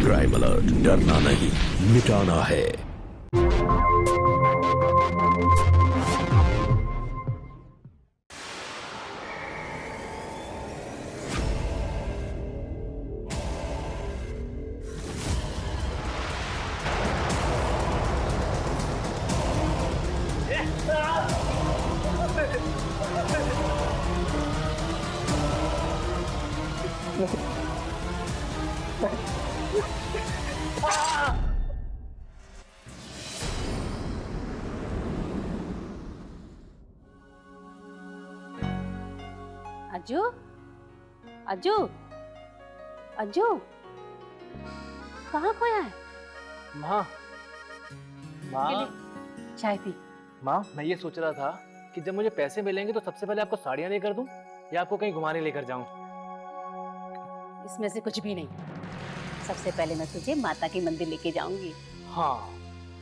Crime alert, डरना नहीं मिटाना है। अज्जू, अज्जू, अज्जू, कहाँ खोया है? माँ, माँ, चाय पी। माँ, मैं ये सोच रहा था कि जब मुझे पैसे मिलेंगे तो सबसे पहले आपको साड़ियाँ लेकर दूं या आपको कहीं घुमाने लेकर जाऊं? इसमें से कुछ भी नहीं। सबसे पहले मैं तुझे माता के मंदिर लेके जाऊंगी। हाँ,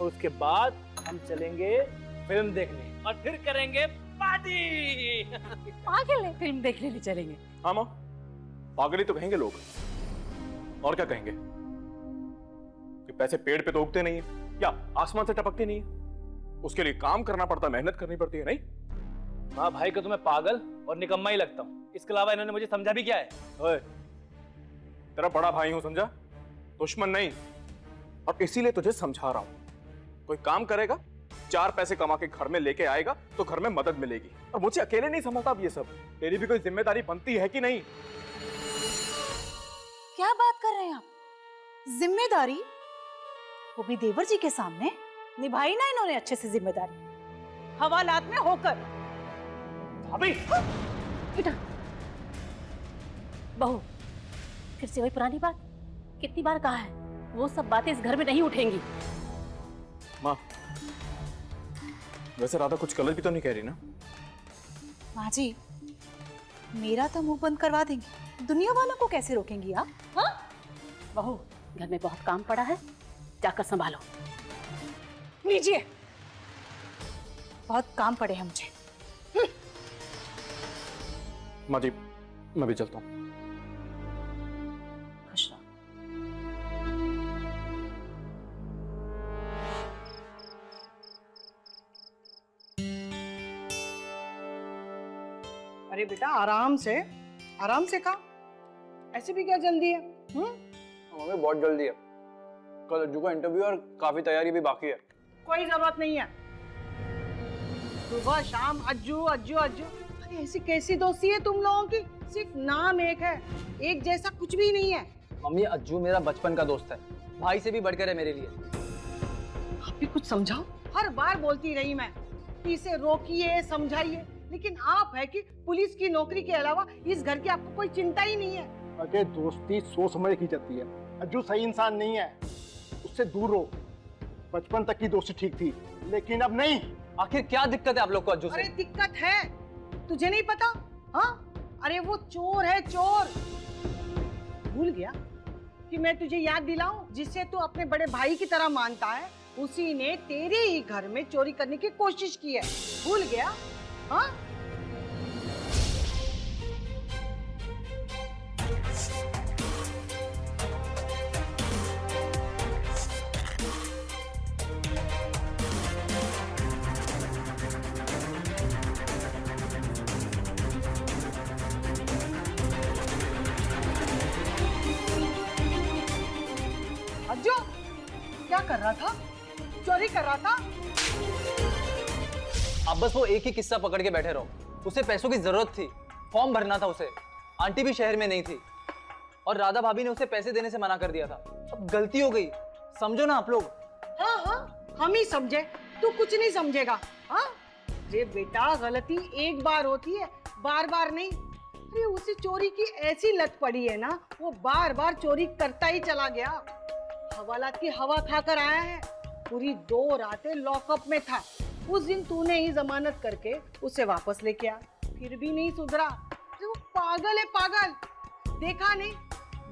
और उसके बाद हम चलेंगे फिल्म देखने और फिर करेंगे पार्टी। पागल है, फिल्म देखने नहीं चलेंगे। हाँ माँ, पागल ही तो कहेंगे लोग, और क्या कहेंगे कि पैसे पेड़ पे तो उगते नहीं है या आसमान से टपकते नहीं है, उसके लिए काम करना पड़ता, मेहनत करनी पड़ती है। नहीं माँ, भाई को तो मैं पागल और निकम्मा ही लगता हूँ, इसके अलावा इन्होंने मुझे समझा भी क्या है? ओए, तेरा बड़ा भाई हूं, समझा? दुश्मन नहीं। और इसीलिए तुझे समझा रहा हूं, कोई काम करेगा, 4 पैसे कमा के घर में लेके आएगा तो घर में मदद मिलेगी। और मुझे अकेले नहीं संभलता अब ये सब, तेरी भी कोई जिम्मेदारी बनती है कि नहीं? क्या बात कर रहे हैं आप? जिम्मेदारी? वो भी देवर जी के सामने निभाई ना इन्होंने अच्छे से जिम्मेदारी, हवालात में होकर। भाभी, बेटा, बहू, फिर से वही पुरानी बात। कितनी बार कहा है, वो सब बातें इस घर में नहीं उठेंगी। माँ, वैसे राधा कुछ गलत भी तो नहीं कह रही ना? माँ जी, मेरा तो मुंह बंद करवा देंगी, दुनिया वालों को कैसे रोकेंगी आप? हाँ? बहू, घर में बहुत काम पड़ा है, जाकर संभालो। लीजिए, बहुत काम पड़े हैं मुझे। माँ जी, मैं भी चलता हूँ। खुश रहो। अरे बेटा, आराम से खा। ऐसे भी क्या जल्दी है? मम्मी बहुत जल्दी है, कल अज्जू का इंटरव्यू और काफी तैयारी भी बाकी है। कोई जरूरत नहीं है। सुबह शाम अज्जू अज्जू अज्जू। अरे ऐसी कैसी दोस्ती है तुम लोगों की? सिर्फ नाम एक है, एक जैसा कुछ भी नहीं है। मम्मी, अज्जू मेरा बचपन का दोस्त है, भाई से भी बढ़कर है मेरे लिए। आप भी कुछ समझाओ। हर बार बोलती रही मैं कि इसे रोकिए, समझाइए, लेकिन आप है कि पुलिस की नौकरी के अलावा इस घर की आपको कोई चिंता ही नहीं है। अरे दोस्ती सोच समझ की जाती है। अज्जू सही इंसान नहीं है, उससे दूर रहो। बचपन तक की दोस्ती ठीक थी, लेकिन अब नहीं। आखिर क्या दिक्कत है आप लोग को अज्जू से? अरे दिक्कत है, तुझे नहीं पता? हाँ, अरे वो चोर है, चोर। भूल गया कि मैं तुझे याद दिलाऊं, जिसे तू अपने बड़े भाई की तरह मानता है, उसी ने तेरे ही घर में चोरी करने की कोशिश की है। भूल गया? हाँ? अज्जू, क्या कर रहा था? चोरी कर रहा था? आप बस वो एक ही किस्सा पकड़ के बैठे रहो। उसे पैसों की जरूरत थी, फॉर्म भरना था उसे, आंटी भी शहर में नहीं थी और राधा भाभी ने उसे पैसे देने से मना कर दिया था। अब गलती हो गई, समझो ना आप लोग। हाँ हाँ, हम ही समझे, तू कुछ नहीं समझेगा। हाँ, अरे बेटा, गलती एक बार होती है, बार बार नहीं। अरे उसे चोरी की ऐसी लत पड़ी है ना, वो बार बार चोरी करता ही चला गया। हवालात की हवा खाकर आया है, पूरी 2 रातें लॉकअप में था। उस दिन तूने ही जमानत करके उसे वापस लेके आ, फिर भी नहीं सुधरा। वो पागल है, पागल। देखा नहीं,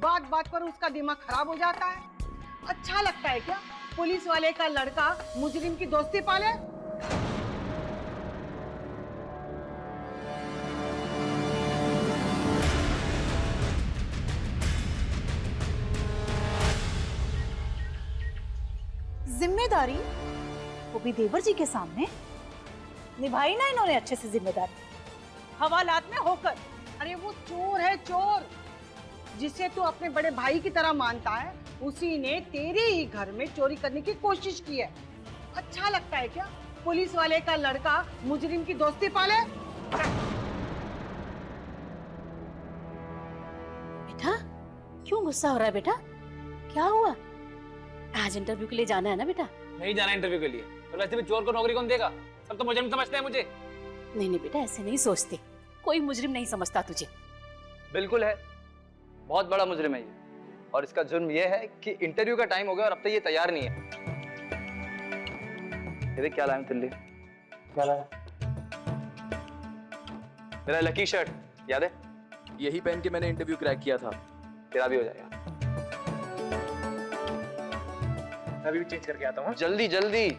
बात बात पर उसका दिमाग खराब हो जाता है। अच्छा लगता है क्या पुलिस वाले का लड़का मुजरिम की दोस्ती पाले? जिम्मेदारी वो भी देवर जी के सामने निभाई ना इन्होंने अच्छे से जिम्मेदारी, हवालात में होकर। अरे वो चोर है, चोर। जिसे तू अपने बड़े भाई की तरह मानता है, उसी ने तेरे ही घर में चोरी करने की कोशिश की है। अच्छा लगता है क्या पुलिस वाले का लड़का मुजरिम की दोस्ती पाले? बेटा क्यों गुस्सा हो रहा है बेटा? क्या हुआ? आज इंटरव्यू के लिए जाना है ना बेटा? नहीं जाना इंटरव्यू के लिए, और वैसे भी चोर को नौकरी कौन देगा? सब तो मुजरिम समझते हैं मुझे। नहीं नहीं बेटा, ऐसे नहीं सोचते, कोई मुजरिम नहीं समझता तुझे। बिल्कुल है, बहुत बड़ा मुजरिम है ये, और इसका जुर्म ये है कि इंटरव्यू का टाइम हो गया और अब तक ये तैयार नहीं है। ये देख क्या लाया मैं तेरे लिए। क्या लाया? मेरा लकी शर्ट याद है? यही पहन के मैंने इंटरव्यू क्रैक किया था। तेरा भी हो जाएगा। अभी भी चेंज करके आता हूँ। जल्दी जल्दी।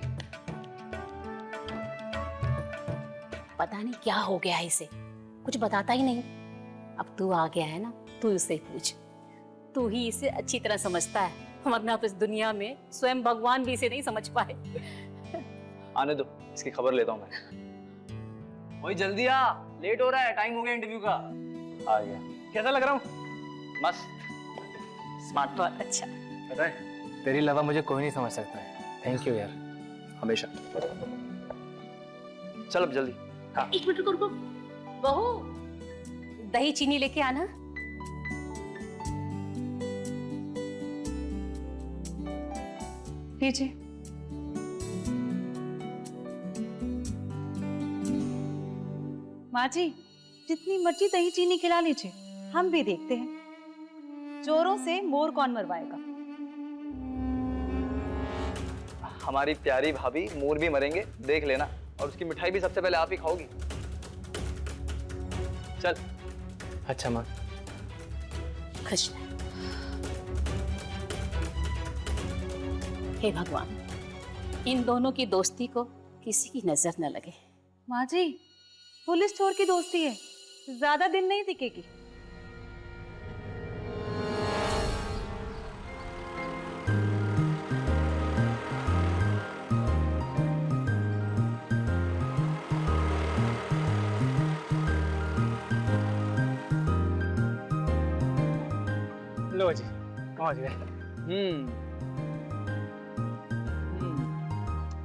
पता नहीं क्या हो गया है इसे, कुछ बताता ही नहीं। अब तू आ गया है ना, तू उससे पूछ, तू ही इसे अच्छी तरह समझता है, वरना तो इस दुनिया में स्वयं भगवान भी इसे नहीं समझ पाए। आने दो, इसकी खबर लेता हूँ मैं। वही जल्दी आ, लेट हो रहा है, टाइम हो गया इंटरव्यू का। आ गया। कैसा लग रहा हूँ? मस्त, स्मार्ट। बहुत अच्छा। पता है तेरी लवा मुझे कोई नहीं समझ सकता है। थैंक यू यार, हमेशा। चल अब जल्दी। एक मिनट रुको, बहू दही चीनी लेके आना। लीजिए। माँ जी, जितनी मर्जी दही चीनी खिला लीजिए, हम भी देखते हैं चोरों से मोर कौन मरवाएगा। हमारी प्यारी भाभी मोर भी मरेंगे, देख लेना, और उसकी मिठाई भी सबसे पहले आप ही खाओगी। चल। अच्छा माँ। खुश रह। हे भगवान, इन दोनों की दोस्ती को किसी की नजर न लगे। माँ जी, पुलिस चोर की दोस्ती है, ज्यादा दिन नहीं टिकेगी। लो जी, पहुंच गए।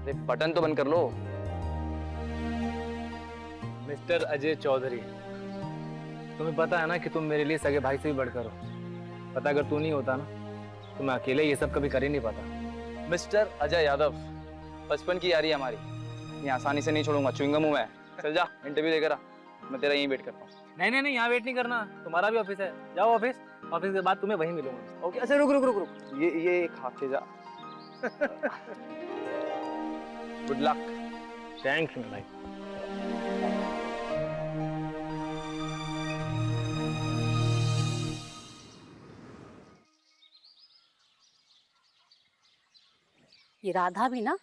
अरे बटन तो बंद कर लो। मिस्टर अजय चौधरी, तुम्हें पता है ना कि तुम मेरे लिए सगे भाई से भी बढ़कर हो। पता अगर तू नहीं होता ना, तो मैं अकेले ये सब कभी कर ही नहीं पाता। मिस्टर अजय यादव, बचपन की यारी है हमारी, ये आसानी से नहीं छोड़ूंगा। च्युइंगम हूं मैं। चल जा, इंटरव्यू देकर आ, मैं तेरा यहीं वेट करता हूँ। नहीं नहीं नहीं, यहाँ वेट नहीं करना, तुम्हारा भी ऑफिस है। जाओ ऑफिस, ऑफिस के बाद तुम्हें वहीं मिलूंगा। ओके। अच्छा रुक रुक रुक रुक, ये खा के जा। Good luck. थैंक यू भाई। ये राधा भी ना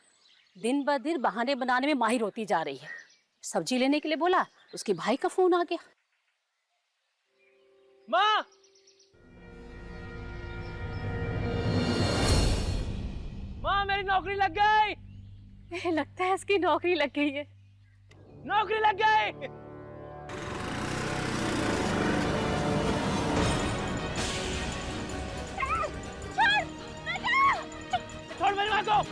दिन ब दिन बहाने बनाने में माहिर होती जा रही है। सब्जी लेने के लिए बोला, उसके भाई का फोन आ गया। माँ, माँ मेरी नौकरी लग गई। लगता है इसकी नौकरी लग गई है। नौकरी लग गई। छोड़ मेरी माँ को।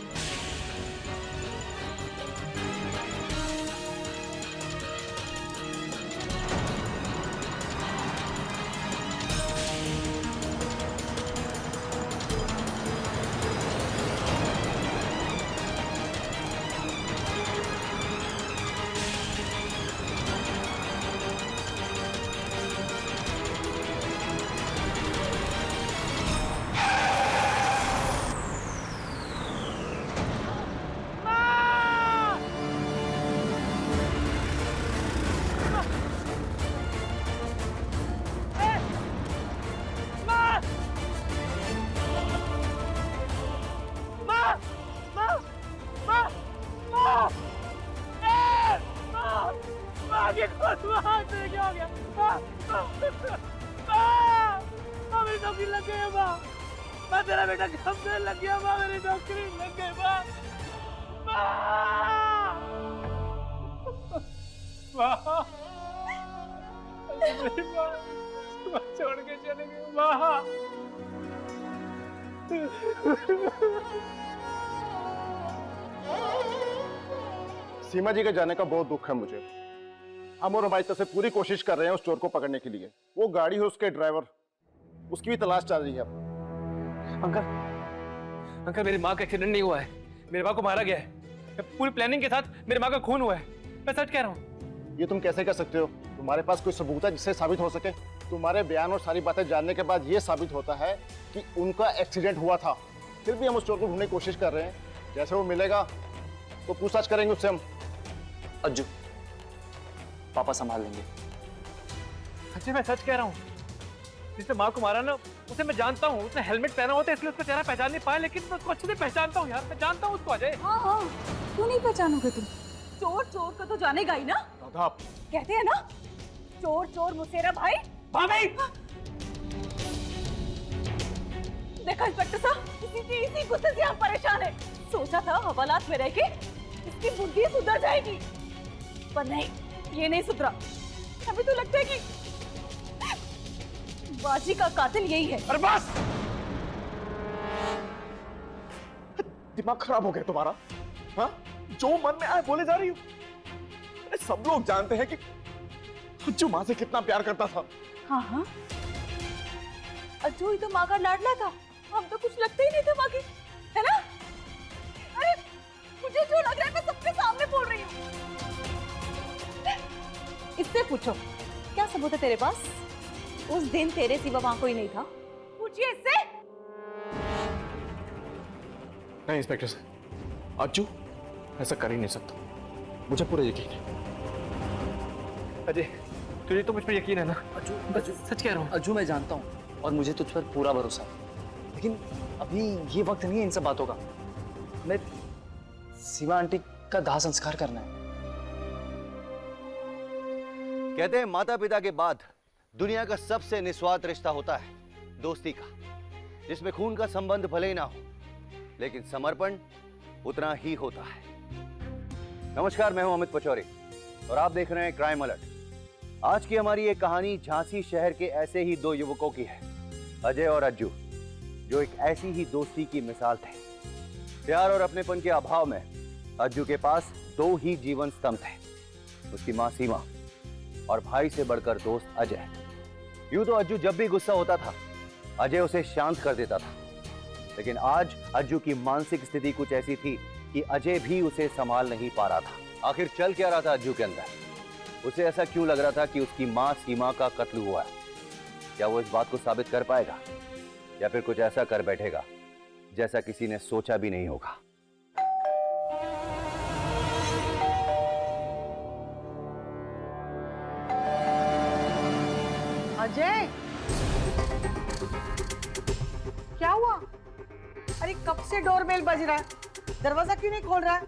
तेरा बेटा काम से लग गया माँ, मेरी नौकरी लग गई माँ। माँ मेरी माँ छोड़ के चले गए माँ। सीमा जी के जाने का बहुत दुख है मुझे। हम और हमारी तरफ से पूरी कोशिश कर रहे हैं उस चोर को पकड़ने के लिए। वो गाड़ी है उसके ड्राइवर, उसकी भी तलाश चल रही है अब। अंकल मेरी माँ का एक्सीडेंट नहीं हुआ है, मेरी माँ को मारा गया है। पूरी प्लानिंग के साथ मेरी माँ का खून हुआ है, मैं सच कह रहा हूँ। ये तुम कैसे कर सकते हो? तुम्हारे पास कोई सबूत है जिससे साबित हो सके? तुम्हारे बयान और सारी बातें जानने के बाद ये साबित होता है कि उनका एक्सीडेंट हुआ था। फिर भी हम उस चोर को ढूंढने की कोशिश कर रहे हैं। जैसे वो मिलेगा तो पूछताछ करेंगे उससे हम। अज्जू, पापा संभाल लेंगे। सच्ची मैं सच कह रहा हूँ, जिसने माँ को मारा ना उसे मैं जानता हूँ। उसने हेलमेट पहना होता है इसलिए उसका चेहरा पहचान नहीं पाया, लेकिन मैं उसको अच्छे से पहचानता हूँ यार, मैं जानता हूँ उसको। अजय हाँ हाँ, क्यों नहीं पहचानोगे तुम? चोर चोर को तो जानेगा ही ना। राधा, कहते हैं ना, चोर चोर मुसेरा भाई। भाभी देखा इंस्पेक्टर साहब, इसी गुस्से से हम परेशान है। सोचा था हवालात में रह के इसकी बुद्धि सुधर जाएगी, पर नहीं, ये नहीं सुधरा। अभी तो लगता है कि बाजी का कातिल यही है। अरे बस, दिमाग खराब हो गया तुम्हारा? हाँ, जो मन में आए बोले जा रही हो। अरे सब लोग जानते हैं कि अज्जू माँ से कितना प्यार करता था। हाँ हाँ, अज्जू ही तो माँ का लाडला था। हम तो कुछ लगते ही नहीं थे माँ की, है ना? अरे मुझे जो लग रहा है मैं सबके सामने बोल रही हूँ। इससे पूछो, क्या सबूत है तेरे पास? उस दिन तेरे सिवा वहां कोई नहीं था। पूछिए इससे। नहीं इंस्पेक्टर साहब, अज्जू ऐसा कर ही नहीं सकता। मुझे पूरा यकीन है। अजय, तुझे तो मुझ पर यकीन है ना? अज्जू, सच कह रहा हूँ। अज्जू मैं जानता हूँ और मुझे तुझ पर पूरा भरोसा है, लेकिन अभी ये वक्त नहीं है इन सब बातों का। मैं सीमा आंटी का दाह संस्कार करना है। कहते हैं माता पिता के बाद दुनिया का सबसे निस्वार्थ रिश्ता होता है दोस्ती का, जिसमें खून का संबंध भले ही ना हो, लेकिन समर्पण उतना ही होता है। नमस्कार, मैं हूं अमित पचौरी और आप देख रहे हैं क्राइम अलर्ट। आज की हमारी एक कहानी झांसी शहर के ऐसे ही दो युवकों की है, अजय और अज्जू, जो एक ऐसी ही दोस्ती की मिसाल थे। प्यार और अपनेपन के अभाव में अज्जू के पास दो ही जीवन स्तंभ थे, उसकी मां सीमा और भाई से बढ़कर दोस्त अजय। यूं तो अज्जू जब भी गुस्सा होता था अजय उसे शांत कर देता था, लेकिन आज अज्जू की मानसिक स्थिति कुछ ऐसी थी कि अजय भी उसे संभाल नहीं पा रहा था। आखिर चल क्या रहा था अज्जू के अंदर? उसे ऐसा क्यों लग रहा था कि उसकी मां सीमा का कत्ल हुआ है? क्या वो इस बात को साबित कर पाएगा या फिर कुछ ऐसा कर बैठेगा जैसा किसी ने सोचा भी नहीं होगा? अजय, क्या हुआ? अरे कब से डोरबेल बज रहा है, दरवाजा क्यों नहीं खोल रहा है?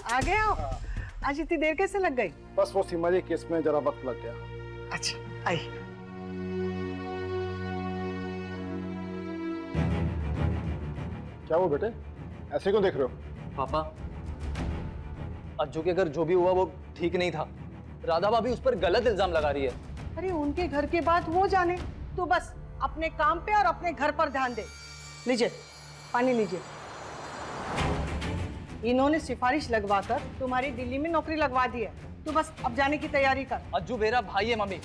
आ गए हो? आज इतनी देर कैसे लग गई? बस वो सीमा जी केस में जरा वक्त लग गया। अच्छा, आई। क्या वो बेटे, ऐसे क्यों देख रहे हो? पापा, अज्जू के घर जो भी हुआ वो ठीक नहीं था। राधा भाभी उस पर गलत इल्जाम लगा रही है। अरे उनके घर के बात वो जाने, तू बस अपने काम पे और अपने घर पर ध्यान दे। लीजिए, पानी लीजिए। इन्होंने सिफारिश लगवाकर तुम्हारी दिल्ली में नौकरी लगवा दी है। तू बस अब जाने की तैयारी कर। अज्जू मेरा भाई है मम्मी,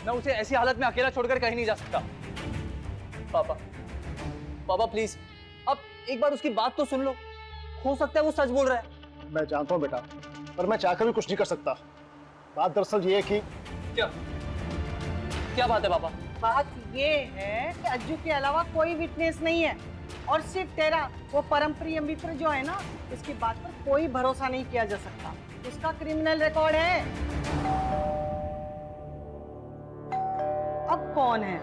मैं उसे ऐसी हालत में अकेला छोड़कर कहीं नहीं जा सकता। पापा, पापा प्लीज, अब एक बार उसकी बात तो सुन लो, हो सकता है वो सच बोल रहा है। मैं जानता हूँ बेटा, पर मैं चाहकर भी कुछ नहीं कर सकता। बात दरअसल ये है कि क्या बात है पापा? बात ये है कि अज्जू के अलावा कोई विटनेस नहीं है और सिर्फ तेरा वो परम प्रिय मित्र जो है ना, उसकी बात पर कोई भरोसा नहीं किया जा सकता। उसका क्रिमिनल रिकॉर्ड है। अब कौन है?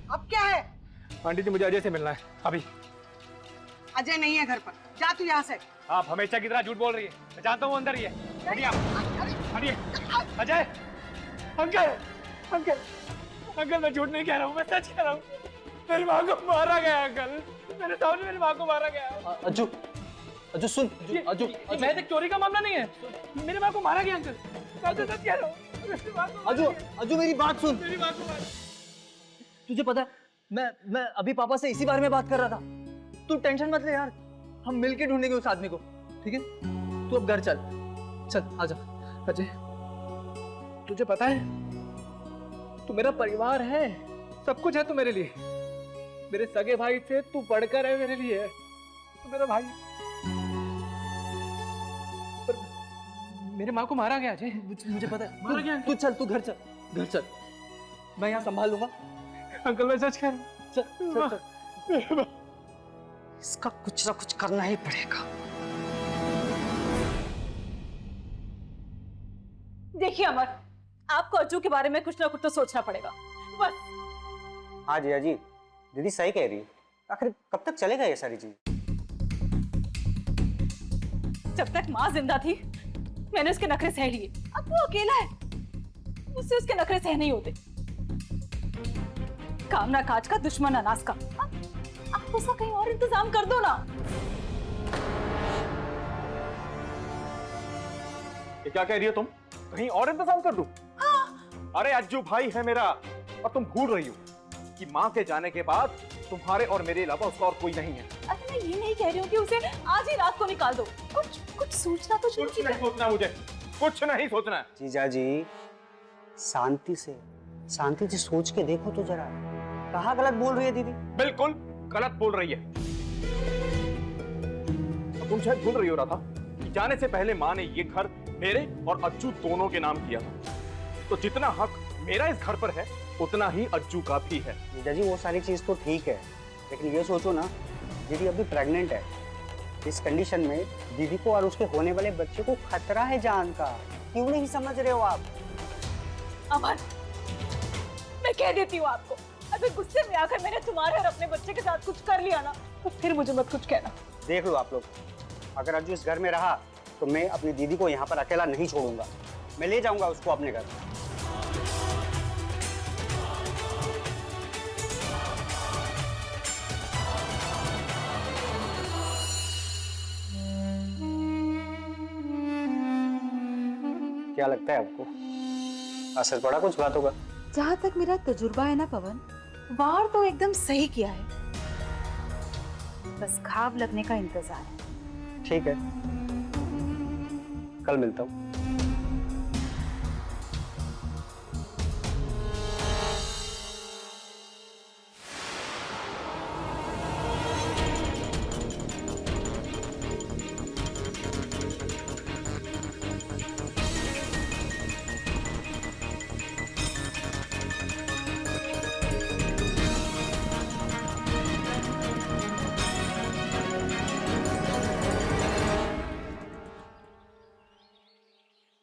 अब क्या है? आंटी जी मुझे अजय से मिलना है अभी। अजय नहीं है घर पर, जा तू यहाँ से। आप हमेशा की तरह झूठ बोल रही है, मैं जानता हूँ अंदर ही है। हटिए अजय। अंकल अंकल अंकल मैं झूठ नहीं कह रहा हूँ, मैं सच कह रहा हूँ। मेरी माँ को मारा गया अंकल, मेरे सामने मेरी माँ को मारा गया। अज्जू अज्जू सुन, अज्जू मैं एक चोरी का मामला नहीं है, मेरी माँ को मारा गया अंकल, मैं तो सच कह रहा हूँ। अज्जू अज्जू मेरी बात सुन। मेरी माँ को मारा। तुझे पता है मैं अभी पापा से इसी बारे में बात कर रहा था। तू टेंशन मत ले यार, हम मिलके ढूंढेंगे उस आदमी को, ठीक है? तू अब घर चल, चल आजा। अजय तुझे पता है तू मेरा परिवार है, सब कुछ है तू मेरे लिए। मेरे सगे भाई से तू बढ़कर है मेरे लिए, तू मेरा भाई। पर मेरे माँ को मारा गया अजय, मुझे पता है। मारा गया। तू चल, तू घर चल, घर चल, मैं यहाँ संभाल लूंगा। अंकल मैं सच कह रहा हूँ। चल चल चल। इसका कुछ ना कुछ करना ही पड़ेगा। देखिए अमर, आपको अज्जू के बारे में कुछ ना कुछ तो सोचना पड़ेगा बस। हाँ जिया जी, दीदी सही कह रही है। आखिर कब तक चलेगा ये सारी चीज? जब तक माँ जिंदा थी मैंने उसके नखरे सह लिए, अब वो अकेला है, मुझसे उसके नखरे सह नहीं होते। कामना काज का दुश्मन अनाज का। आप उसका कहीं और इंतजाम कर दो ना। ये क्या कह रही हो तुम? कहीं और इंतजाम कर दूं? हाँ। अरे अज्जू भाई है मेरा, और तुम भूल रही हो कि माँ के जाने के बाद तुम्हारे और मेरे अलावा उसका और कोई नहीं है। अरे मैं ये नहीं कह रही हूँ कि उसे आज ही रात को निकाल दो, कुछ कुछ सोचना तो शुरू कुछ नहीं सोचना मुझे, कुछ नहीं सोचना है। जीजा जी शांति से सोच के देखो तो जरा, कहाँ गलत बोल रही है दीदी? बिल्कुल गलत बोल रही है। तुम शायद भूल रही हो रहा था कि जाने से पहले माँ ने ये घर मेरे और अज्जू दोनों के नाम किया था, तो जितना हक मेरा इस घर पर है उतना ही अज्जू का भी है। जीजा जी वो सारी चीज तो ठीक है, लेकिन ये सोचो ना, दीदी अभी प्रेग्नेंट है। इस कंडीशन में दीदी को और उसके होने वाले बच्चे को खतरा है जान का। क्यों नहीं समझ रहे हो आप? अमर, मैं कह देती हूँ आपको, अगर गुस्से में आकर मैंने तुम्हारे और अपने बच्चे के साथ कुछ कर लिया ना, तो फिर मुझे मत कुछ कहना। देख लो आप लोग, अगर अज्जू इस घर में रहा तो मैं अपनी दीदी को यहाँ पर अकेला नहीं छोड़ूंगा, मैं ले जाऊंगा उसको अपने घर। क्या लगता है आपको, असर पड़ा कुछ बातों का? जहाँ तक मेरा तजुर्बा है ना पवन, वार तो एकदम सही किया है, बस घाव लगने का इंतजार है। ठीक है, कल मिलता हूँ।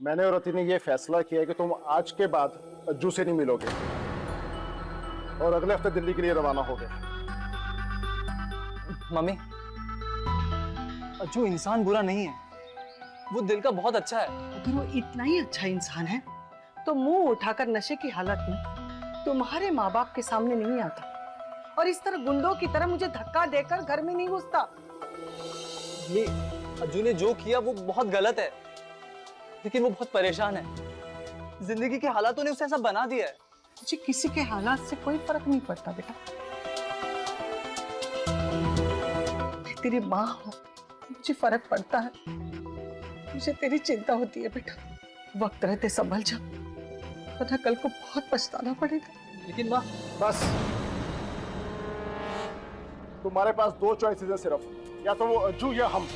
मैंने और रति ने ये फैसला किया है कि तुम आज के बाद अज्जू से नहीं मिलोगे और अगले हफ्ते दिल्ली के लिए रवाना होगे। मम्मी, अज्जू इंसान बुरा नहीं है, वो दिल का बहुत अच्छा है। अगर वो इतना ही अच्छा इंसान है तो मुंह उठाकर नशे की हालत में तुम्हारे माँ बाप के सामने नहीं आता और इस तरह गुंडों की तरह मुझे धक्का देकर घर में नहीं घुसता। ये अज्जू ने जो किया वो बहुत गलत है, लेकिन वो बहुत परेशान है। जिंदगी के हालातों ने उसे ऐसा बना दिया है। मुझे किसी के हालात से कोई फर्क नहीं पड़ता बेटा, मैं तेरी माँ हूँ, मुझे फर्क पड़ता है। मुझे तेरी चिंता होती है बेटा, वक्त रहते संभल जा, वरना कल को बहुत पछताना पड़ेगा। लेकिन माँ, बस तुम्हारे पास दो चॉइसेस है सिर्फ, या तो वो अज्जू या हम।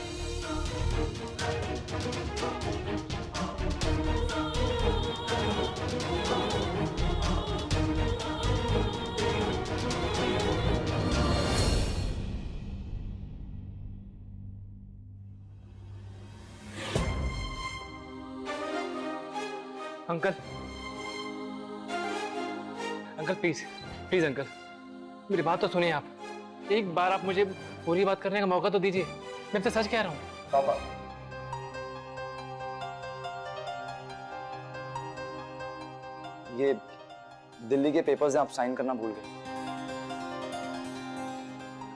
Uncle uncle please please uncle, मेरी बात तो सुनिए आप। एक बार आप मुझे पूरी बात करने का मौका तो दीजिए, मैं तो सच कह रहा हूँ। पापा, ये दिल्ली के पेपर्स हैं, आप साइन करना भूल गए।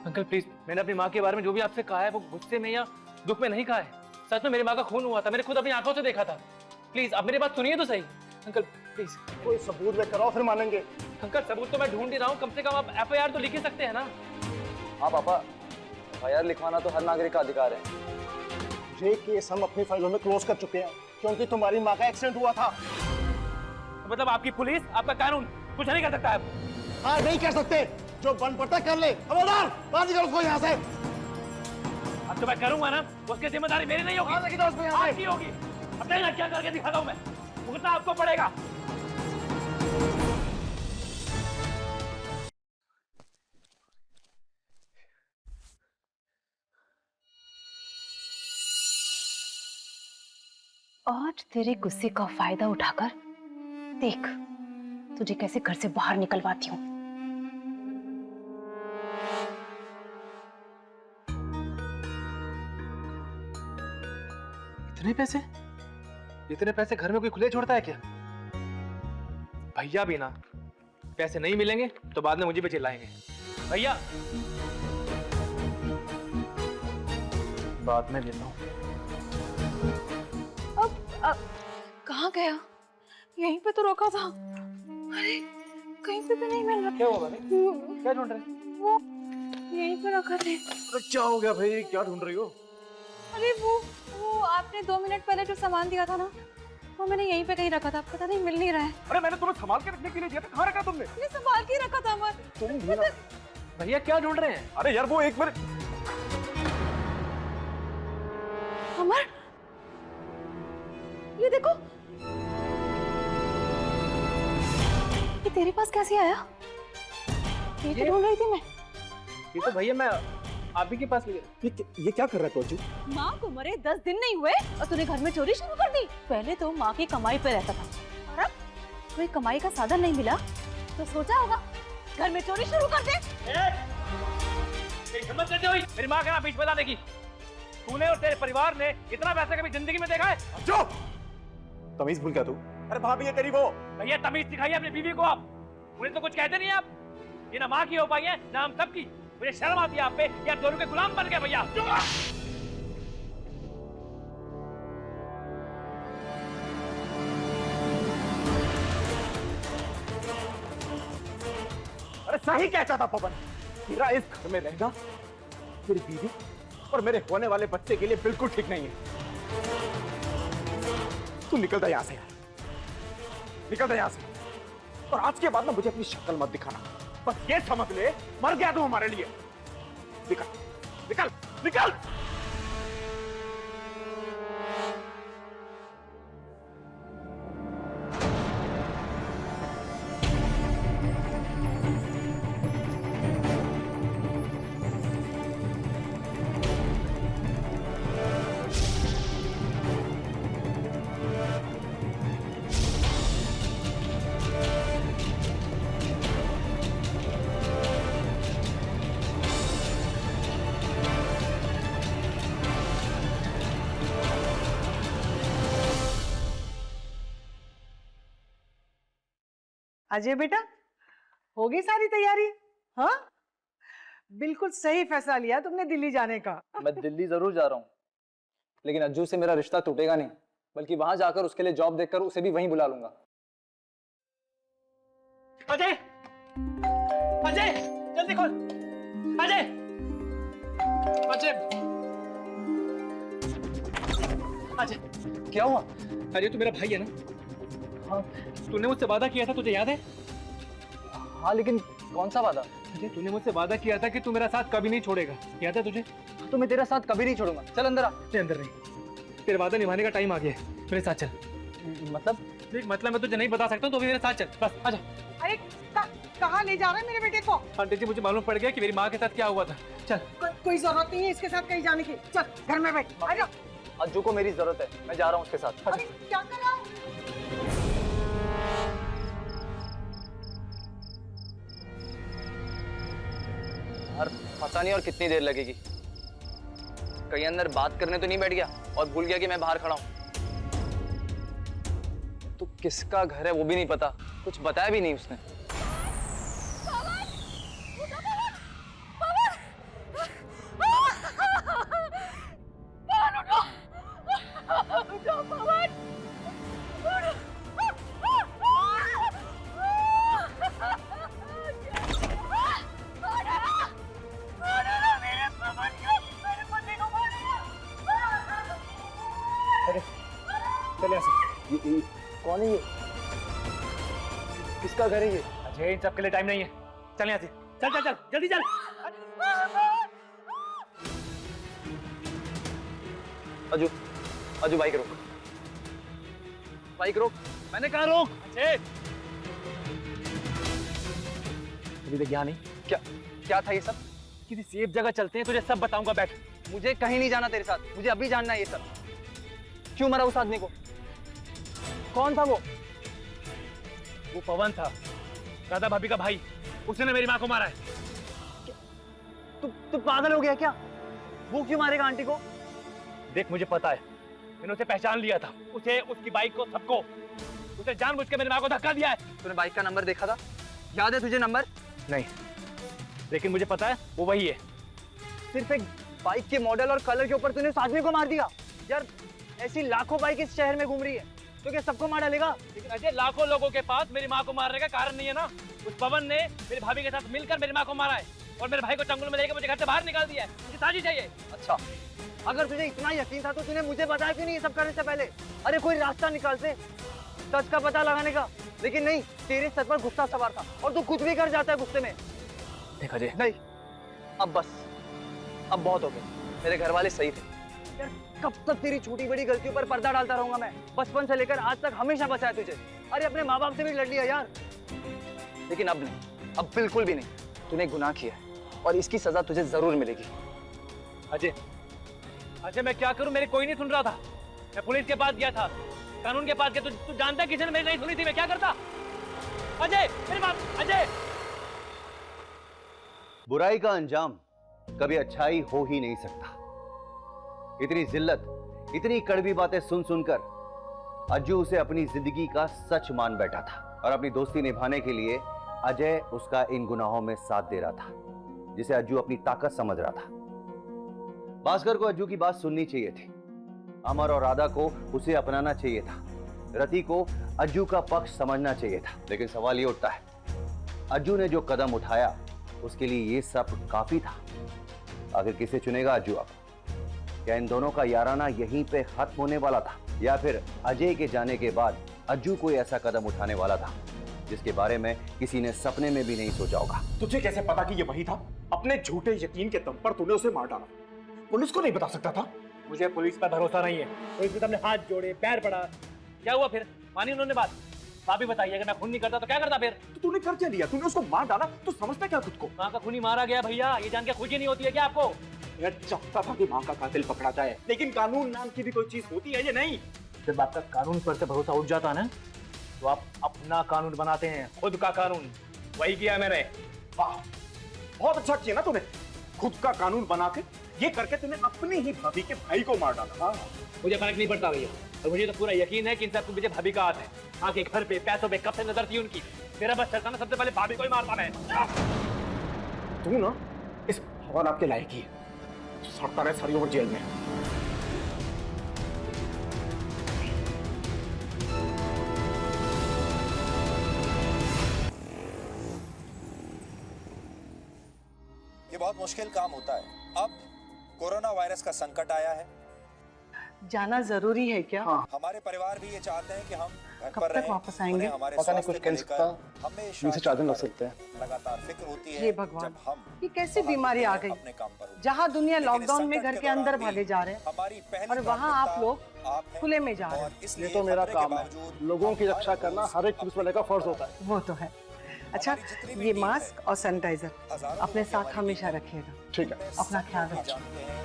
अंकल प्लीज, मैंने अपनी माँ के बारे में जो भी आपसे कहा है वो गुस्से में या दुख में नहीं कहा है। सच में मेरी माँ का खून हुआ था, मैंने खुद अपनी आंखों से देखा था। प्लीज आप मेरी बात सुनिए तो सही। अंकल प्लीज कोई सबूत लेकर आओ, फिर मानेंगे। अंकल, सबूत तो मैं ढूंढ ही रहा हूँ, कम से कम आप FIR तो लिख ही सकते हैं ना। हाँ पापा, FIR लिखवाना तो हर नागरिक का अधिकार है। ये केस हम अपनी फाइलों में क्लोज कर चुके हैं क्योंकि तुम्हारी माँ का एक्सीडेंट हुआ था। मतलब आपकी पुलिस, आपका कानून कुछ नहीं कर सकता है? हाँ, नहीं कर सकते, जो बन पड़ता कर ले। खबरदार, बाहर निकल उसको यहाँ से। अब तो मैं करूंगा ना, उसकी जिम्मेदारी मेरी नहीं होगी, आपकी होगी। अब नहीं ना, क्या करके दिखाता हूँ मैं, भुगतना आपको पड़ेगा। और तेरे गुस्से का फायदा उठाकर देख तुझे कैसे घर से बाहर निकलवाती हूँ। इतने पैसे घर में कोई खुले छोड़ता है क्या? भैया भी ना, पैसे नहीं मिलेंगे तो बाद में मुझे भी चिल्लाएंगे। भैया, बाद में देता हूँ। अब कहाँ गया? यहीं पे तो रोका था। अरे कहीं पे भी नहीं मिल रहा। क्या होगा? क्या ढूंढ रहे? वो यहीं पे रखा थे। क्या हो गया भाई, क्या ढूंढ रही हो? अरे वो आपने 2 मिनट पहले जो सामान दिया था ना, वो मैंने यहीं पे कहीं रखा था, पता नहीं मिल नहीं रहा है। अरे मैंने तुम्हें संभाल के रखने के लिए दिया था, कहाँ रखा तुमने? ये संभाल के रखा था अमर। तुम भी ना। भैया क्या ढूंढ रहे हैं? अरे यार वो एक मिनट। अमर, ये देखो, ये तेरे पास कैसे आया? ये तो ढूंढ रही थी मैं। ये तो भैया मैं आप ही के पास ले ये क्या कर रहा है तोजू? माँ को मरे 10 दिन नहीं हुए और तूने घर में चोरी शुरू कर दी। पहले तो माँ की कमाई पे रहता था और अब कोई कमाई का साधन नहीं मिला तो सोचा होगा घर में चोरी शुरू कर दे। हिम्मत कैसे हुई मेरी माँ के नाम बीच बताने की? तूने और तेरे परिवार ने इतना पैसा कभी जिंदगी में देखा है? जो तमीज भूल गया तू। अरे भाभी ये तेरी वो। भैया तमीज सिखाइए अपनी बीवी को आप, उन्हें तो कुछ कहते नहीं आप। ये ना माँ की हो पाई है ना हम सबकी। मुझे शर्म आती है आप पे, या दोनों के गुलाम बन गए भैया। अरे सही कहता था पवन, तेरा इस घर में रहना मेरी बीवी और मेरे होने वाले बच्चे के लिए बिल्कुल ठीक नहीं है। तू निकल जा यहां से यार, निकल जा यहां से। और आज के बाद ना मुझे अपनी शक्ल मत दिखाना, बस ये समझ ले मर गया तू हमारे लिए। निकल निकल निकल। अजय बेटा, हो गई सारी तैयारी? हाँ, बिल्कुल सही फैसला लिया तुमने दिल्ली जाने का। मैं दिल्ली जरूर जा रहा हूँ, लेकिन अज्जू से मेरा रिश्ता टूटेगा नहीं, बल्कि वहां जाकर उसके लिए जॉब देखकर उसे भी वहीं बुला लूंगा। अजय, अजय, जल्दी खोल। अजय, अजय, अजय, क्या हुआ? अजय तू मेरा भाई है ना? हाँ। तूने मुझसे वादा किया था, तुझे याद है? हाँ, लेकिन कौन सा वादा? अजय तूने मुझसे वादा किया था कि तू मेरा साथ कभी नहीं छोड़ेगा, याद है तुझे? तो मैं तेरा साथ कभी नहीं छोड़ूंगा। चल अंदर आ। अंदर नहीं, तेरे वादा निभाने का टाइम आ गया है, मेरे साथ चल। मतलब? देख मतलब मैं तुझे नहीं बता सकता, तो भी मेरे साथ चल, बस आजा। अरे कहाँ ले जा रहे हैं मेरे बेटे को? आंटी जी मुझे मालूम पड़ गया कि मेरी माँ के साथ क्या हुआ था। चल। कोई जरूरत नहीं है इसके साथ कहीं जाने की, चल घर में बैठ। आजा। अज्जू को मेरी जरूरत है, मैं जा रहा हूँ उसके साथ। अरे क्या कर रहा हूँ? यार पता नहीं और कितनी देर लगेगी। कहीं अंदर बात करने तो नहीं बैठ गया और भूल गया कि मैं बाहर खड़ा हूँ। तो किसका घर है वो भी नहीं पता, कुछ बताया भी नहीं उसने। चले ऐसे। कौन है ये? किसका घर है ये? अजय, इन सब के लिए टाइम नहीं है, चल यहाँ से। चल चल चल, जल्दी चल। अजू, अजू बाइक रोक, बाइक रोक, मैंने कहा रोक। अजय, अभी तक यहाँ नहीं? क्या क्या था ये सब? किसी सेफ जगह चलते हैं, तुझे सब बताऊंगा, बैठ। मुझे कहीं नहीं जाना तेरे साथ, मुझे अभी जानना है ये सब। क्यों मरा उस आदमी को? कौन था वो? वो पवन था, राधा भाभी का भाई, उसने मेरी माँ को मारा है। तू पागल हो गया क्या? वो क्यों मारेगा आंटी को? देख, मुझे पता है, मैंने उसे पहचान लिया था, उसे, उसकी बाइक को, सबको। उसने जानबूझ के मेरी माँ को धक्का दिया है। तूने बाइक का नंबर देखा था? याद है तुझे नंबर? नहीं, लेकिन मुझे पता है वो वही है। सिर्फ एक बाइक के मॉडल और कलर के ऊपर तूने उस आदमी को मार दिया? यार, ऐसी लाखों बाइक इस शहर में घूम रही है, तो क्या सबको मार डालेगा? लेकिन अजय, लाखों लोगों के पास मेरी माँ को मारने का कारण नहीं है ना। उस पवन ने मेरी भाभी के साथ मिलकर मेरी माँ को मारा है और मेरे भाई को चंगुल में लेकर मुझे घर से बाहर निकाल दिया है। मुझे साजिश है ये। अच्छा, अगर तुझे इतना यकीन था तो तूने मुझे बताया क्यों नहीं ये सब करने से पहले? अरे कोई रास्ता निकालते सच का पता लगाने का। लेकिन नहीं, तेरे सर पर गुस्सा सवार था और तू कुछ भी कर जाता है गुस्से में। देख अजय, नहीं, अब बस, अब बहुत हो गया। मेरे घर वाले सही थे यार, कब तक तेरी छोटी बड़ी गलतियों पर पर्दा डालता रहूंगा मैं? बचपन से लेकर आज तक हमेशा बचाया तुझे। अरे अपने माँ बाप से भी लड़ लिया यार, लेकिन अब नहीं, अब बिल्कुल भी नहीं। तूने गुनाह किया है और इसकी सजा तुझे जरूर मिलेगी। अजय, अजय, मैं क्या करूं? मेरे कोई नहीं सुन रहा था। मैं पुलिस के पास गया था, कानून के पास गया। तू जानता है किसी ने मेरी नहीं सुनी थी, मैं क्या करता? अजय, मेरी बात, अजय। बुराई का अंजाम कभी अच्छाई हो ही नहीं सकता। इतनी जिल्लत, इतनी कड़वी बातें सुन सुनकर अज्जू उसे अपनी जिंदगी का सच मान बैठा था और अपनी दोस्ती निभाने के लिए अजय उसका इन गुनाहों में साथ दे रहा था, जिसे अज्जू अपनी ताकत समझ रहा था। भास्कर को अज्जू की बात सुननी चाहिए थी। अमर और राधा को उसे अपनाना चाहिए था। रति को अज्जू का पक्ष समझना चाहिए था। लेकिन सवाल ये उठता है, अज्जू ने जो कदम उठाया उसके लिए ये सब काफी था? आखिर किसे चुनेगा अज्जू अब? क्या इन दोनों का याराना यहीं पे खत्म होने वाला था, या फिर अजय के जाने के बाद अज्जू कोई ऐसा कदम उठाने वाला था जिसके बारे में किसी ने सपने में भी नहीं सोचा होगा? तुझे कैसे पता कि ये वही था? अपने झूठे यकीन के दम पर तूने उसे मार डाला। पुलिस को नहीं बता सकता था? मुझे पुलिस पर भरोसा नहीं है। पुलिस के सामने हाथ जोड़े, पैर पड़ा, क्या हुआ फिर? मानी उन्होंने बात? भाभी बताइए, अगर मैं खून नहीं करता तो क्या करता फिर? तो तूने कर क्या लिया? तूने उसको मार डाला, तो समझता क्या खुद को? माँ का खूनी मारा गया भैया, ये जान के खुशी नहीं होती है क्या आपको? मैं चाहता था कि माँ का कातिल पकड़ा जाए, लेकिन कानून नाम की भी कोई चीज होती है ये नहीं। जब आपका कानून पर से भरोसा उठ जाता है ना, तो आप अपना कानून बनाते हैं, खुद का कानून। वही किया मैंने। वाह, बहुत अच्छा किया ना तूने, खुद का कानून बना के। ये करके तूने अपनी ही भाभी के भाई को मार डाला। मुझे फर्क नहीं पड़ता भैया, और मुझे तो पूरा यकीन है कि इन सबको मुझे भाभी का हाथ है। आके घर पे, पैसों पे कब से नजर थी उनकी। मेरा बस चलता ना, सबसे पहले भाभी को ही मारता मैं। तू ना इस भगवान आपके लायक ही है, सड़ता रहे सारी उम्र जेल में। ये बहुत मुश्किल काम होता है। अब कोरोना वायरस का संकट आया है। जाना जरूरी है क्या? हाँ। हमारे परिवार भी ये चाहते हैं कि हम घर कब पर तक रहें। वापस आएंगे? उन्हें हमारे पता नहीं, स्वास्थ्य कुछ को कैंसर लेकर का हमेशा 20 से 4 दिन लग सकते हैं। लगातार फिक्र होती है। हे भगवान, जब हम ये कैसी बाहर बीमारी आ होते हैं गई? अपने काम पर होते हैं। जहाँ दुनिया लेकिन इस लॉकडाउन में संकट घर के के अंदर दौरान भी भागे जा रहे हैं हमारी पहली और वहाँ आप प्राथमिकता लोग आप हैं। खुले में जा रहे और हैं। इसलिए ये तो मेरा खतरे के काम है, बावजूद लोगों की हम रक्षा हर करना रोज हर एक पुलिस वाले का फर्ज होता है। वो तो है। अच्छा, हमारी जितनी भी ये टीम मास्क है, और सैनिटाइजर हजारों अपने लोग साथ हमारी हमेशा टीम रखिएगा। ठीक है। अपना ख्याल सब लोग रखिए। जानते हैं,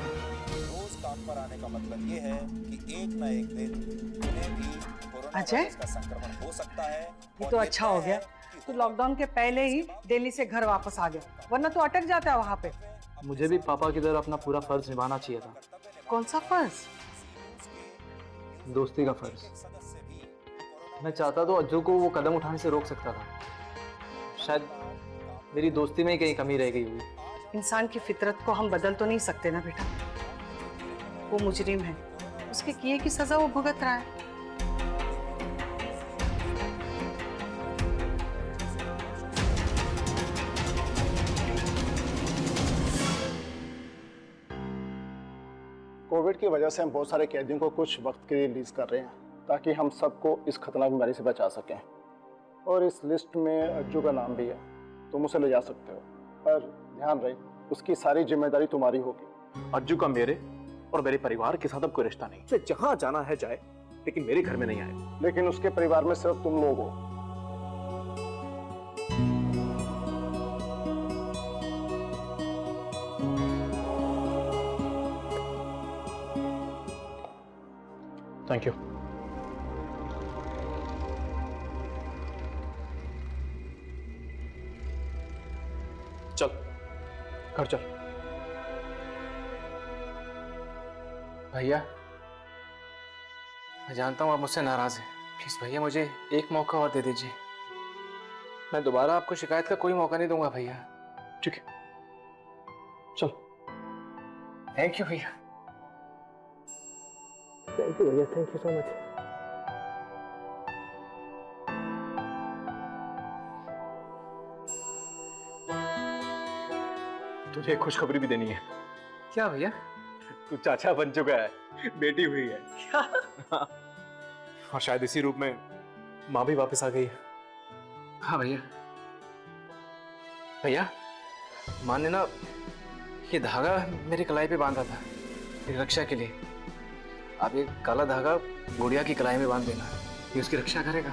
रोज काम पर आने का मतलब ये है कि एक न एक दिन उन्हें भी कोरोना अजय? वायरस का संक्रमण हो सकता है। ये और तो अच्छा हो तय गया, है कि तो लॉकडाउन के पहले ही दिल्ली से घर वापस आ गया, वरना तो अटक जाता है वहाँ पे। मुझे भी पापा की तरह अपना पूरा फर्ज निभाना चाहिए था। कौन सा फर्ज? दोस्ती का फर्ज। मैं चाहता तो अज्जू को वो कदम उठाने से रोक सकता था। शायद मेरी दोस्ती में ही कहीं कमी रह गई होगी। इंसान की फितरत को हम बदल तो नहीं सकते ना बेटा। वो मुजरिम है, उसके किए की सजा वो भुगत रहा है। कोविड की वजह से हम बहुत सारे कैदियों को कुछ वक्त के लिए रिलीज कर रहे हैं ताकि हम सबको इस खतरनाक बीमारी से बचा सकें। और इस लिस्ट में अज्जू का नाम भी है, तुम उसे ले जा सकते हो, पर ध्यान रहे उसकी सारी जिम्मेदारी तुम्हारी होगी। अज्जू का मेरे और मेरे परिवार के साथ अब कोई रिश्ता नहीं। उसे जहां जाना है जाए, लेकिन मेरे घर में नहीं आए। लेकिन उसके परिवार में सिर्फ तुम लोग हो। Thank you. चल घर चल। भैया, मैं जानता हूँ आप मुझसे नाराज हैं। प्लीज भैया मुझे एक मौका और दे दीजिए। मैं दोबारा आपको शिकायत का कोई मौका नहीं दूंगा भैया। ठीक है, चल। थैंक यू भैया। थैंक यू भैया, थैंक यू सो मच। तुझे एक खुशखबरी भी देनी है। क्या भैया? तू चाचा बन चुका है, बेटी हुई है। क्या? और शायद इसी रूप में माँ भी वापस आ गई है। हाँ भैया। भैया, माँ ने ना ये धागा मेरे कलाई पे बांधा था मेरी रक्षा के लिए। आप ये काला धागा गुड़िया की कलाई में बांध देना, ये उसकी रक्षा करेगा।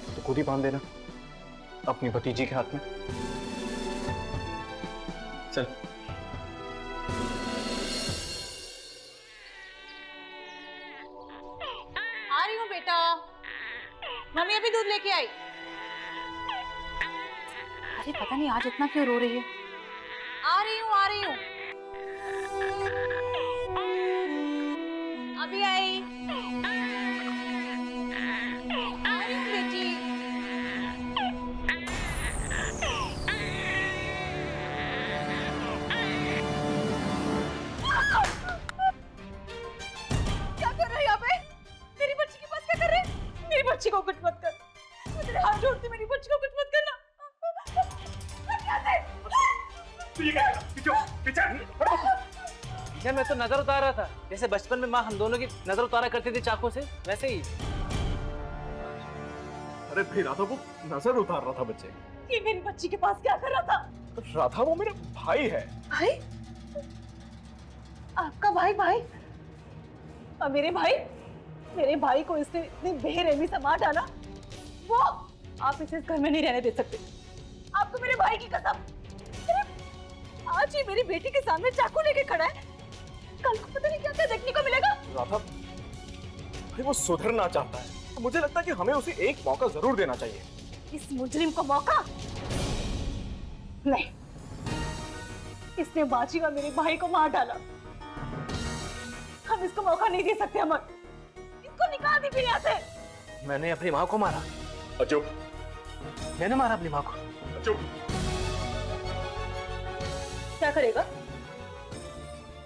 तो खुद ही बांध देना अपनी भतीजी के हाथ में। चल। आ रही हूँ बेटा। मम्मी अभी दूध लेके आई। अरे पता नहीं आज इतना क्यों रो रही है। आ रही हूँ अभी आई। आ रही हूँ बेटी। क्या कर रहे हैं यहाँ पे? मेरी बच्ची के पास क्या कर रहे हैं? मेरी बच्ची को कुछ मत कर। मैं तेरे हाथ जोड़ती, मेरी बच्ची को कुछ मत करना। यार मैं तो नजर उतार रहा था, जैसे बचपन में माँ हम दोनों की नजर उतारा करती थी चाकू से, वैसे ही। अरे भाई राधा वो नजर उतार रहा था बच्चे। ये मेरी बच्ची के पास क्या कर रहा था? राधा वो मेरा भाई है। भाई? आपका भाई? और मेरे भाई को इसने इतनी बेरहमी से मार डाला। वो आप इसे इस घर में नहीं रहने दे सकते। आपको मेरे भाई की कसम। आज ही मेरी बेटी के सामने चाकू लेके खड़ा है, कल को पता नहीं क्या क्या देखने को मिलेगा। राधा भाई वो सुधरना चाहता है, मुझे लगता है कि हमें उसे एक मौका जरूर देना चाहिए। इस मुजरिम को मौका नहीं। इसने बाजी और मेरे भाई को मार डाला। हम इसको मौका नहीं दे सकते। अमर, इसको निकाल दी फिर यहाँ से। मैंने अपनी माँ को मारा। अज्जू, मैंने मारा अपनी माँ को। अज्जू, क्या करेगा?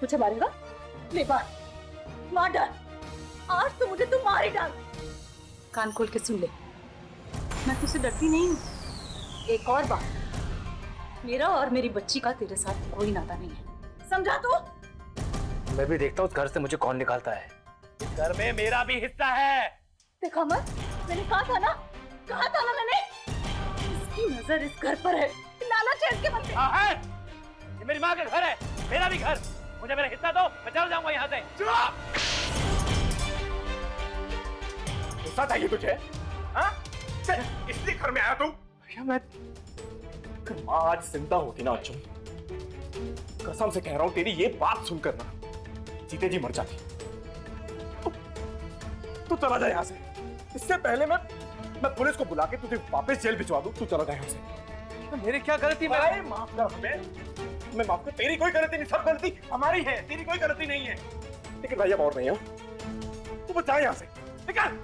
मुझे मारेगा? ले मार डाल। आज तो मुझे तू मार ही डाल। कान खोल के सुन ले, मैं तुझसे डरती नहीं हूँ। एक और बात, मेरा और मेरी बच्ची का तेरे साथ कोई नाता नहीं है, समझा तू? मैं भी देखता हूँ उस घर से मुझे कौन निकालता है। घर में मेरा भी हिस्सा है। देखा मत, मैंने कहा था ना मैंने। इसकी नजर इस घर पर है, लालच है इसके मन में। हाँ है, ये मेरी माँ का घर है, मेरा भी घर। मुझे मेरा हिस्सा दो, मैं चल जाऊंगा यहाँ से। गुस्सा चाहिए तुझे? हाँ? इसलिए घर में आया तू? भैया मैं माँ आज जिंदा होती ना अज्जू, कसम से कह रहा हूँ तेरी ये बात सुनकर ना जीते जी मर जाती। तू चला जा यहाँ से। इससे पहले मैं पुलिस को बुला के तुझे वापस जेल भिजवा दूं। तू चला जा यहाँ से। मेरी क्या गलती? मैं माफ कर हमें। मैं माफ कर, तेरी कोई गलती नहीं, सब गलती हमारी है, तेरी कोई गलती नहीं है। लेकिन भाई अब और नहीं है, तू बस जा यहाँ से, निकल।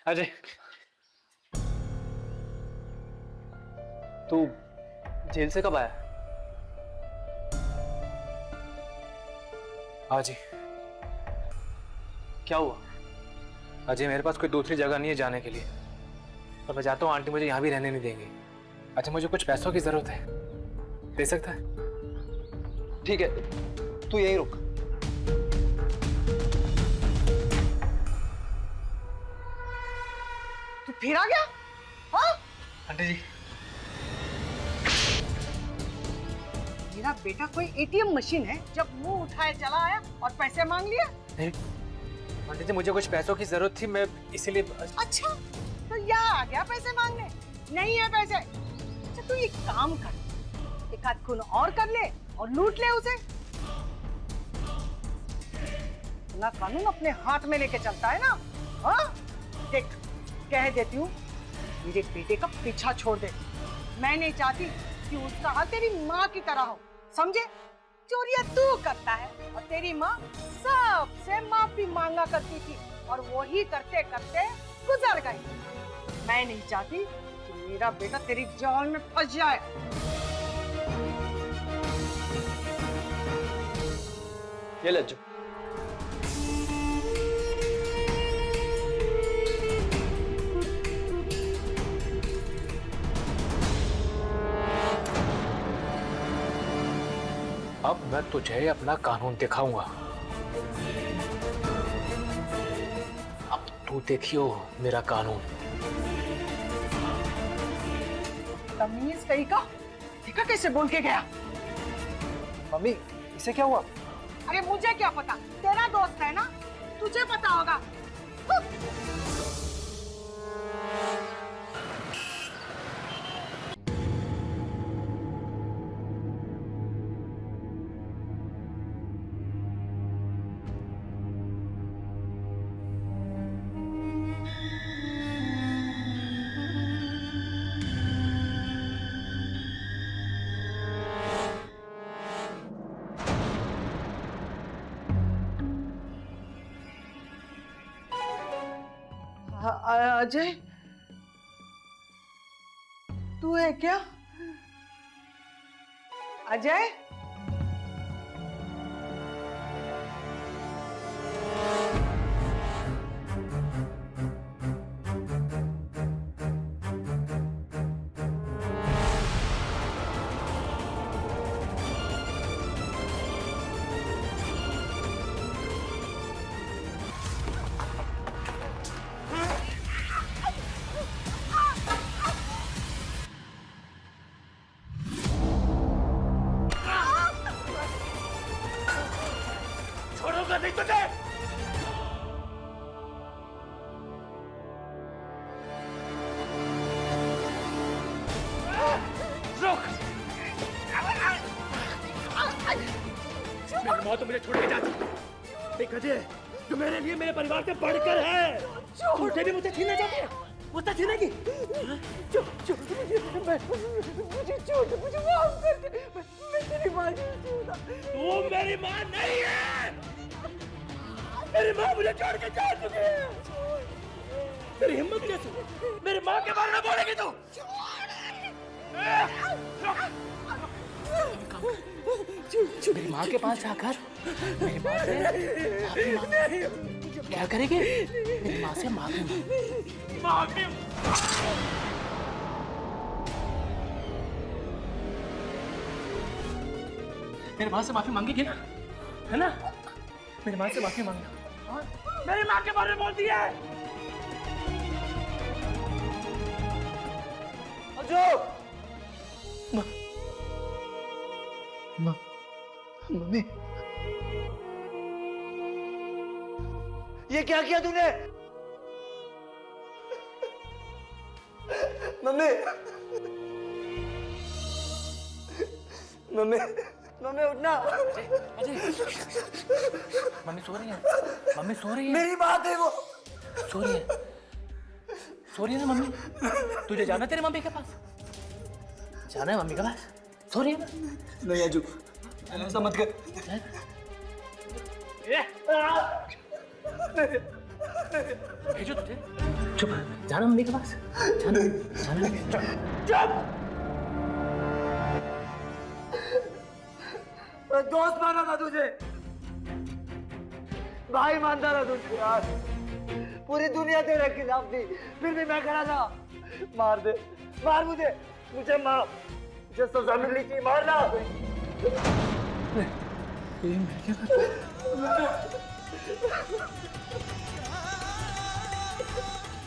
अजय, तू जेल से कब आया? आज ही। क्या हुआ? अजय, मेरे पास कोई दूसरी जगह नहीं है जाने के लिए, और मैं चाहता हूँ आंटी मुझे यहाँ भी रहने नहीं देंगी। अच्छा, मुझे कुछ पैसों की जरूरत है, दे सकता है? ठीक है, तू यहीं रुक। तू फिर आ गया? हाँ? आंटी जी, मेरा बेटा कोई एटीएम मशीन है, जब मुंह उठाए चला आया और पैसे मांग लिया? नहीं आंटी जी, मुझे कुछ पैसों की जरूरत थी, मैं इसीलिए। अच्छा, तो यहाँ आ गया पैसे मांगने? नहीं है पैसे? अच्छा, तू एक काम कर, एक आध खून और कर ले और लूट ले उसे। ना कानून अपने हाथ में लेके चलता है ना? हाँ? देख, कह देती हूँ, मेरे बेटे का पीछा छोड़ दे। मैं नहीं चाहती कि उसका हाल तेरी माँ की तरह हो, समझे? चोरियां तू करता है और तेरी माँ सबसे माफी मांगा करती थी, और वही करते करते गुजर गई। मैं नहीं चाहती कि मेरा बेटा तेरी जाल में फंस जाए। ये लज्जू, अब मैं तुझे अपना कानून दिखाऊंगा। अब तू देखियो मेरा कानून। तमीज कहीं का, देखा कैसे बोल के गया? मम्मी इसे क्या हुआ? अरे मुझे क्या पता, तेरा दोस्त है ना, तुझे पता होगा। अजय, तू है क्या? अजय, छोड़ूंगा नहीं तुझे। रुक। मेरी माँ तो मुझे छोड़ के जाती। देख अजय, जो मेरे लिए मेरे परिवार से बढ़कर है, तुझे भी मुझे छीनना चाहती है? मुझसे छीनेगी? मुझे माफ कर दे, मैं तेरी माँ नहीं हूँ। तू मेरी माँ नहीं है। मेरी माँ मुझे छोड़ के जा चुकी है। तेरी हिम्मत कैसे मेरी माँ के बारे में बोलेगी तू? मेरी माँ के पास जाकर मेरी माँ से माफी मांग। क्या करेंगे? मेरी माँ से माफी मांग। मेरी माँ से माफी मांगेगी ना, है ना? मेरी माँ से माफी मांगना। मेरी माँ के बारे में बोलती है। मम्मी, ये क्या किया तूने? मम्मी, मम्मी, मम्मी उठना। मम्मी सो रही है, मम्मी सो रही है, मेरी बात है वो। सो रही है, सो रही है ना मम्मी। तुझे जाना है तेरे मम्मी के पास, जाना है मम्मी के पास, सो रही है ना। नहीं अजू, ऐसा मत कर। भेजो तुझे, चुप, जाना मम्मी के पास, जाना, जाना, चुप। मैं दोस्त माना था तुझे, भाई मानता था तुझे यार। पूरी दुनिया तेरे खिलाफ थी, फिर भी मैं खड़ा था। मार दे, मार मुझे, मुझे मार, मुझे सजा मिलनी चाहिए, मारना।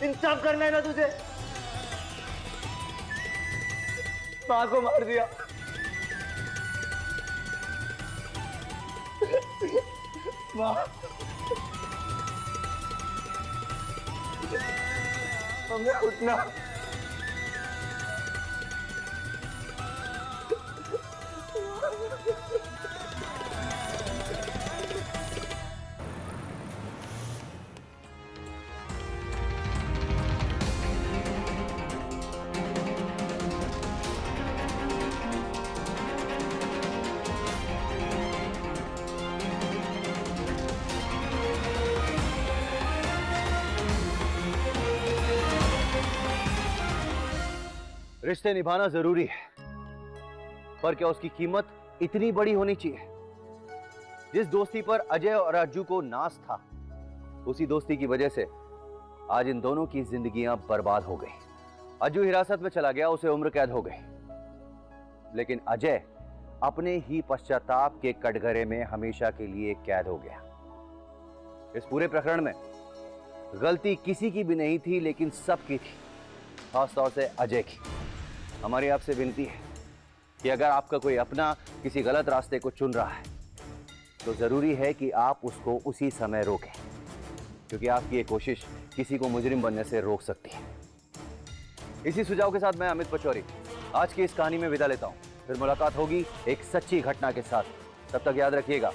इंसाफ करना है ना तुझे। माँ को मार दिया, माँ, हमें उठना। रिश्ते निभाना जरूरी है, पर क्या उसकी कीमत इतनी बड़ी होनी चाहिए? जिस दोस्ती पर अजय और राजू को नाज था, उसी दोस्ती की वजह से आज इन दोनों की जिंदगियां बर्बाद हो गई। अजू हिरासत में चला गया, उसे उम्र कैद हो गई, लेकिन अजय अपने ही पश्चाताप के कटघरे में हमेशा के लिए कैद हो गया। इस पूरे प्रकरण में गलती किसी की भी नहीं थी, लेकिन सबकी थी, खासतौर से अजय की। हमारी आपसे विनती है कि अगर आपका कोई अपना किसी गलत रास्ते को चुन रहा है, तो जरूरी है कि आप उसको उसी समय रोकें, क्योंकि आपकी ये कोशिश किसी को मुजरिम बनने से रोक सकती है। इसी सुझाव के साथ मैं अमित पचौरी आज की इस कहानी में विदा लेता हूं। फिर मुलाकात होगी एक सच्ची घटना के साथ। तब तक याद रखिएगा,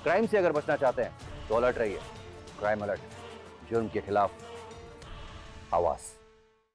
क्राइम से अगर बचना चाहते हैं तो अलर्ट रहिए। क्राइम अलर्ट, जुर्म के खिलाफ आवाज।